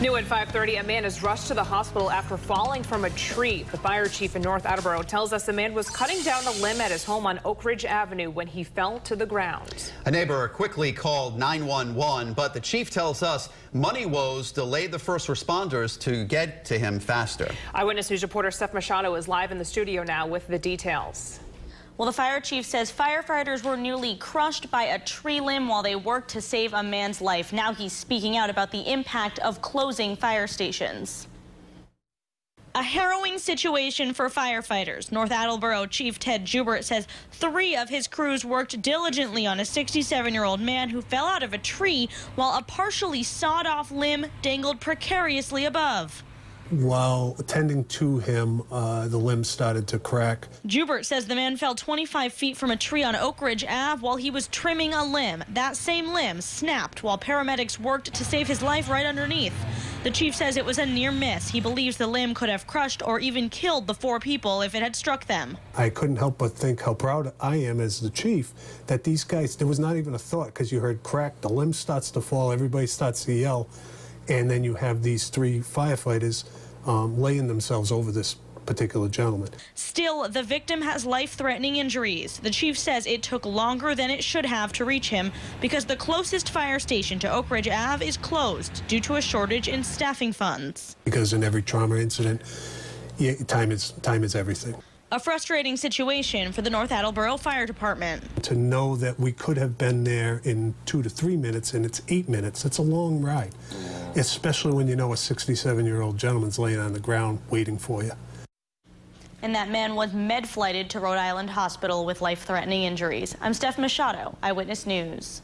New at 5:30, a man is rushed to the hospital after falling from a tree. The fire chief in North Attleboro tells us the man was cutting down a limb at his home on Oak Ridge Avenue when he fell to the ground. A neighbor quickly called 911, but the chief tells us money woes delayed the first responders to get to him faster. Eyewitness News reporter Steph Machado is live in the studio now with the details. Well, the fire chief says firefighters were nearly crushed by a tree limb while they worked to save a man's life. Now he's speaking out about the impact of closing fire stations. A harrowing situation for firefighters. North Attleboro Chief Ted Joubert says 3 of his crews worked diligently on a 67-year-old man who fell out of a tree while a partially sawed-off limb dangled precariously above. While attending to him, the limb started to crack. Joubert says the man fell 25 feet from a tree on Oak Ridge Ave while he was trimming a limb. That same limb snapped while paramedics worked to save his life right underneath. The chief says it was a near miss. He believes the limb could have crushed or even killed the 4 people if it had struck them. I couldn't help but think how proud I am as the chief that these guys, there was not even a thought, because you heard crack, the limb starts to fall, everybody starts to yell, and then you have these 3 firefighters laying themselves over this particular gentleman. Still, the victim has life-threatening injuries. The chief says it took longer than it should have to reach him because the closest fire station to Oak Ridge Ave is closed due to a shortage in staffing funds. Because in every trauma incident, time is everything. A frustrating situation for the North Attleboro Fire Department. To know that we could have been there in 2 to 3 minutes and it's 8 minutes, it's a long ride. Especially when you know a 67-year-old gentleman's laying on the ground waiting for you. And that man was med-flighted to Rhode Island Hospital with life-threatening injuries. I'm Steph Machado, Eyewitness News.